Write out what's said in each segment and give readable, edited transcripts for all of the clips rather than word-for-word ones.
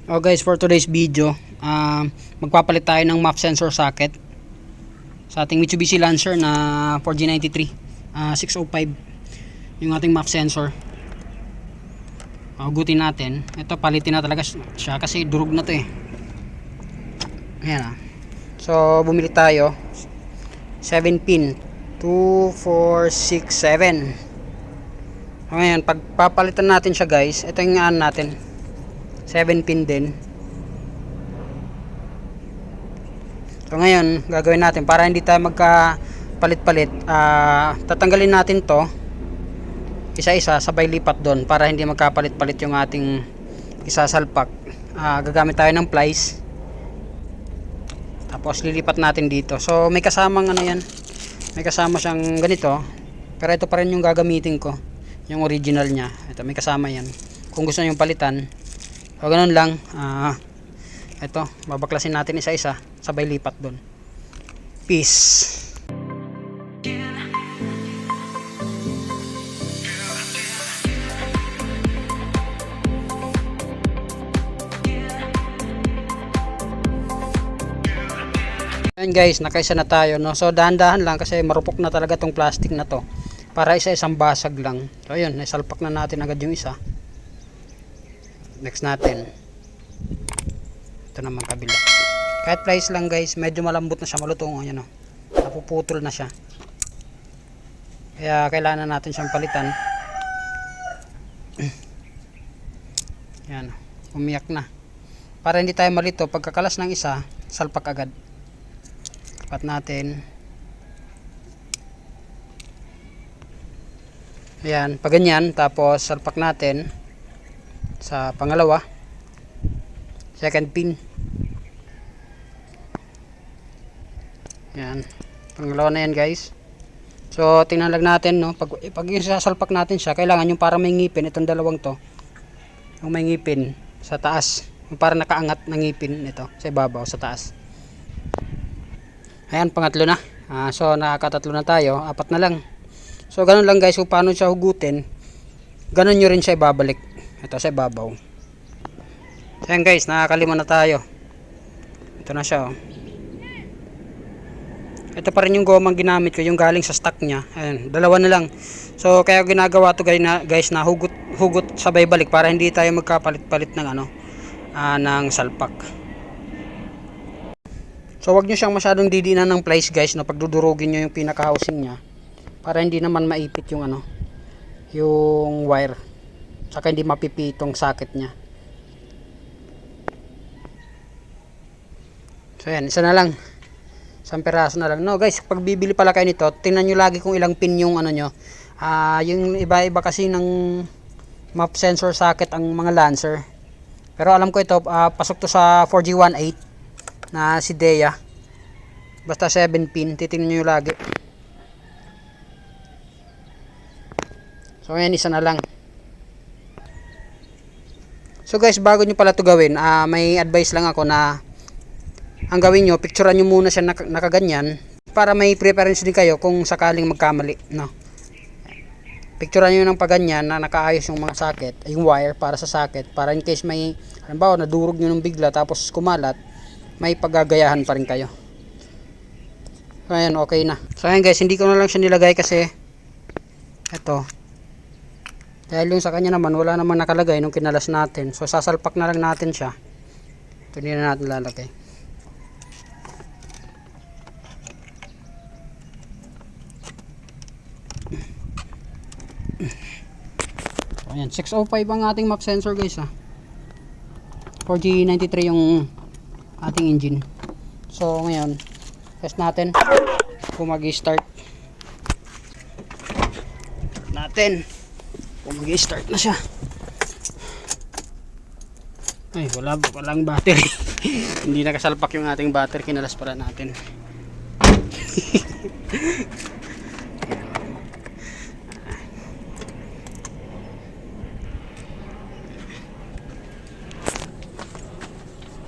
Oh guys, for today's video, magpapalit tayo ng map sensor socket sa ating Mitsubishi Lancer na 4G93 605, yung ating map sensor. Hugutin natin. Ito, palitin na talaga siya kasi durog na to eh. Ayan. So bumili tayo 7 pin 2, 4, 6, 7. Ngayon pagpapalitan natin siya guys, ito yung aan natin 7 pin din. So ngayon gagawin natin para hindi tayo magkapalit-palit, tatanggalin natin to isa-isa, sabay lipat doon para hindi magkapalit-palit yung ating isasalpak. Gagamit tayo ng plies, tapos lilipat natin dito. So may kasamang ano yan, may kasama siyang ganito, pero ito pa rin yung gagamitin ko, yung original nya. Ito may kasama yan kung gusto nyo palitan. So ganun lang, ito babaklasin natin isa-isa, sabay lipat doon. Peace. Ayan guys, nakaisa na tayo, no? So dahan-dahan lang kasi marupok na talaga tong plastic na to, para isa-isang basag lang. So ayun, naisalpak na natin agad yung isa. Next natin, ito naman kabila. Kahit plies lang guys, medyo malambot na siya, malutong. Ayan o, napuputol na siya, kaya kailangan natin siyang palitan. Yan, umiyak na, para hindi tayo malito pagkakalas ng isa, salpak agad. Lipat natin. Ayan, pag ganyan, tapos salpak natin sa pangalawa, second pin. Yan, pangalawa na yan guys. So tingnan lang natin, no, pag isasalpak natin siya, kailangan yung para may ngipin, itong dalawang to, yung may ngipin sa taas, yung para nakaangat na ngipin nito sa ibabaw, sa taas. Ayan, pangatlo na. So nakakatatlo na tayo, apat na lang. So ganun lang guys, kung paano siya hugutin, ganun nyo rin siya ibabalik. Ito sa ibabaw. Ayan guys, nakakalima na tayo. Ito na siya, oh. Ito pa rin yung gomang ginamit ko, yung galing sa stock nya. Ayan, dalawa na lang. So kaya ginagawa to guys na hugot sabay balik, para hindi tayo magkapalit-palit ng ng salpak. So wag nyo siyang masyadong didinan ng plies guys, no, pagdudurugin nyo yung pinaka housing nya, para hindi naman maipit yung yung wire, saka hindi mapipitong socket nya. So yan, isa na lang, isang peraso na lang. No guys, pag bibili pala kayo nito, tingnan nyo lagi kung ilang pin yung nyo. Yung iba-iba kasi ng map sensor socket ang mga Lancer, pero alam ko ito, pasok to sa 4G18 na si Dea. Basta 7 pin, titingnan nyo lagi. So ayan, isa na lang. So guys, bago nyo pala to gawin, may advice lang ako na ang gawin nyo, picturean nyo muna siya nakaganyan, para may preference din kayo kung sakaling magkamali, no? Picturean nyo ng paganyan na nakaayos yung mga socket, yung wire para sa socket, para in case may, halimbawa nadurog nyo ng bigla tapos kumalat, may paggagayahan pa rin kayo. So ayan, okay na. So ayan guys, hindi ko na lang siya nilagay kasi eto, dahil yung sa kanya naman wala namang nakalagay nung kinalas natin, so sasalpak na lang natin siya. Ito, hindi na natin lalagay. Ayan, 605 ang ating map sensor guys, 4G93 yung ating engine. So ngayon, test natin kung mag-start natin, kung mag-start na siya. Ay, walang battery. Hindi nakasalpak yung ating battery, kinalas pala natin.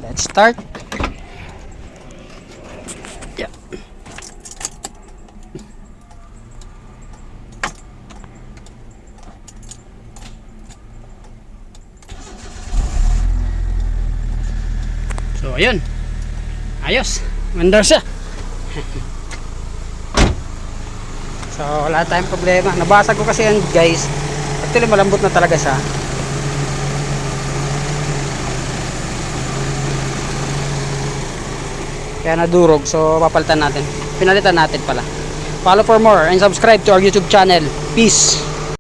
Let's start. Yeah. So ayun, ayos, mandar siya. So wala tayong problema. Nabasag ko kasi yan guys. Actually malambot na talaga siya. Kaya nadurog, so papalitan natin. Pinalitan natin pala. Follow for more and subscribe to our YouTube channel. Peace.